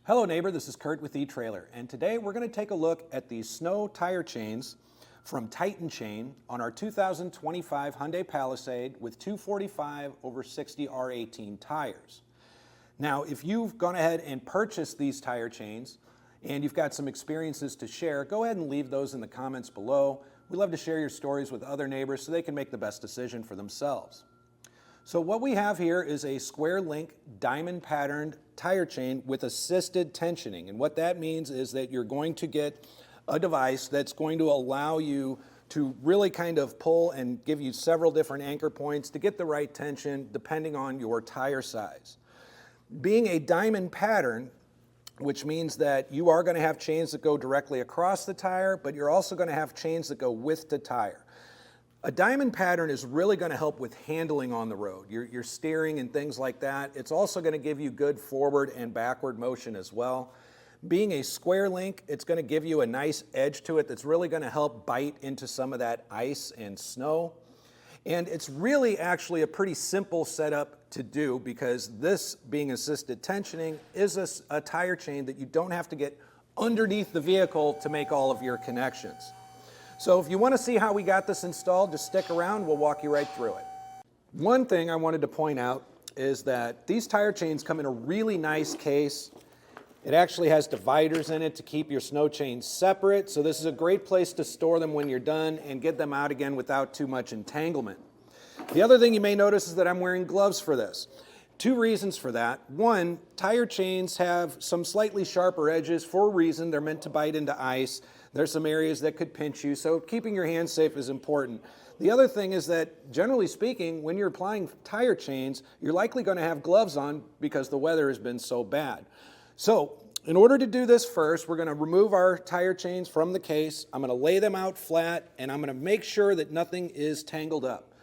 Hello neighbor, this is Curt with Etrailer, and today we're going to take a look at the snow tire chains from Titan Chain on our 2025 Hyundai Palisade with 245/60 R18 tires. Now, if you've gone ahead and purchased these tire chains and you've got some experiences to share, go ahead and leave those in the comments below. We love to share your stories with other neighbors so they can make the best decision for themselves. So what we have here is a square link diamond patterned tire chain with assisted tensioning. And what that means is that you're going to get a device that's going to allow you to really kind of pull and give you several different anchor points to get the right tension depending on your tire size. Being a diamond pattern, which means that you are going to have chains that go directly across the tire, but you're also going to have chains that go with the tire. A diamond pattern is really going to help with handling on the road, your steering and things like that. It's also going to give you good forward and backward motion as well. Being a square link, it's going to give you a nice edge to it that's really going to help bite into some of that ice and snow. And it's really actually a pretty simple setup to do because this being assisted tensioning is a tire chain that you don't have to get underneath the vehicle to make all of your connections. So if you want to see how we got this installed, just stick around, we'll walk you right through it. One thing I wanted to point out is that these tire chains come in a really nice case. It actually has dividers in it to keep your snow chains separate, so this is a great place to store them when you're done and get them out again without too much entanglement. The other thing you may notice is that I'm wearing gloves for this. Two reasons for that. One, tire chains have some slightly sharper edges for a reason. They're meant to bite into ice. There's some areas that could pinch you, so keeping your hands safe is important. The other thing is that, generally speaking, when you're applying tire chains, you're likely going to have gloves on because the weather has been so bad. So, in order to do this first, we're going to remove our tire chains from the case. I'm going to lay them out flat, and I'm going to make sure that nothing is tangled up.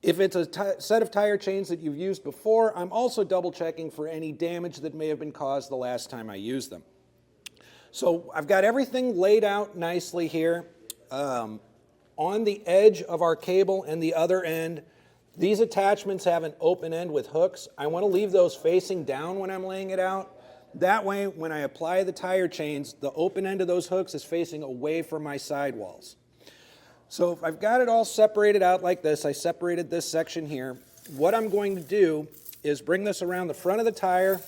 If it's a set of tire chains that you've used before, I'm also double checking for any damage that may have been caused the last time I used them. So I've got everything laid out nicely here. On the edge of our cable and the other end, these attachments have an open end with hooks. I want to leave those facing down when I'm laying it out. That way, when I apply the tire chains, the open end of those hooks is facing away from my sidewalls. So if I've got it all separated out like this, I separated this section here. What I'm going to do is bring this around the front of the tire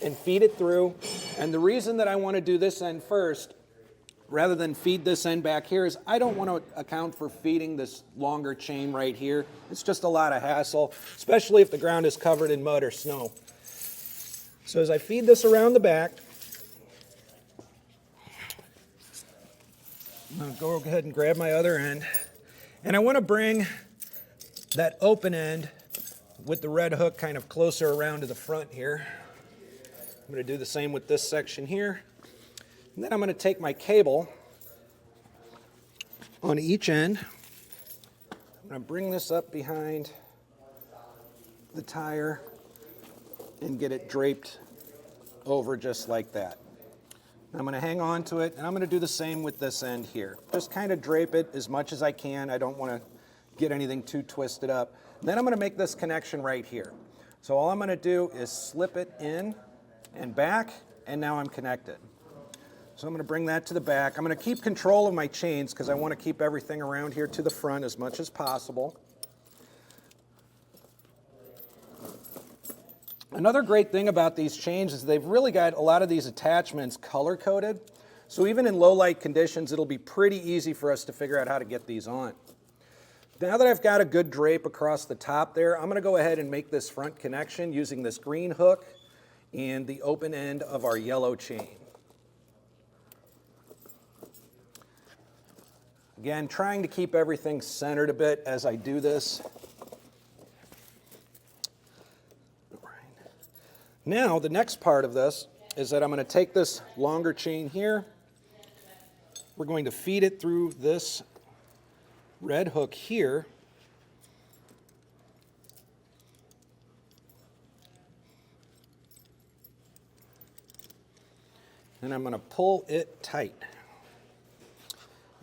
and feed it through. And the reason that I want to do this end first, rather than feed this end back here, is I don't want to account for feeding this longer chain right here. It's just a lot of hassle, especially if the ground is covered in mud or snow. So as I feed this around the back, I'm going to go ahead and grab my other end. And I want to bring that open end with the red hook kind of closer around to the front here. I'm going to do the same with this section here. And then I'm going to take my cable on each end. I'm going to bring this up behind the tire and get it draped over just like that. I'm going to hang on to it, and I'm going to do the same with this end here. Just kind of drape it as much as I can. I don't want to get anything too twisted up. Then I'm going to make this connection right here. So all I'm going to do is slip it in and back, and now I'm connected. So I'm going to bring that to the back. I'm going to keep control of my chains because I want to keep everything around here to the front as much as possible. Another great thing about these chains is they've really got a lot of these attachments color-coded. So even in low light conditions, it'll be pretty easy for us to figure out how to get these on. Now that I've got a good drape across the top there, I'm going to go ahead and make this front connection using this green hook and the open end of our yellow chain. Again, trying to keep everything centered a bit as I do this. Now, the next part of this is that I'm going to take this longer chain here. We're going to feed it through this red hook here. And I'm going to pull it tight.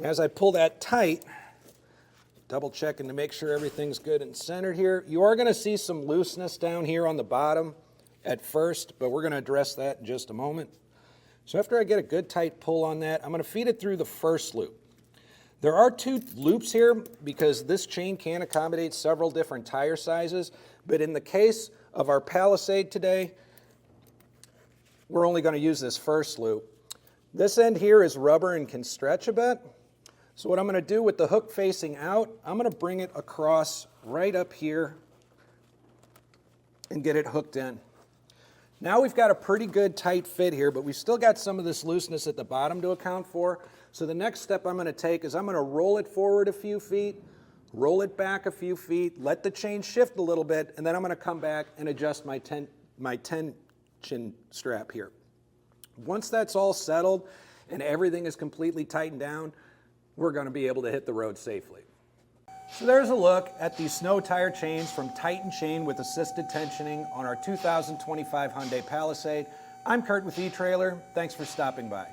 As I pull that tight, double checking to make sure everything's good and centered here. You are going to see some looseness down here on the bottom at first, but we're going to address that in just a moment. So after I get a good tight pull on that, I'm going to feed it through the first loop. There are 2 loops here because this chain can accommodate several different tire sizes, but in the case of our Palisade today, we're only going to use this first loop. This end here is rubber and can stretch a bit. So what I'm going to do with the hook facing out, I'm going to bring it across right up here and get it hooked in. Now we've got a pretty good tight fit here, but we've still got some of this looseness at the bottom to account for. So the next step I'm going to take is I'm going to roll it forward a few feet, roll it back a few feet, let the chain shift a little bit, and then I'm going to come back and adjust my tension strap here. Once that's all settled and everything is completely tightened down, we're going to be able to hit the road safely. So there's a look at the snow tire chains from Titan Chain with assisted tensioning on our 2025 Hyundai Palisade. I'm Curt with Etrailer. Thanks for stopping by.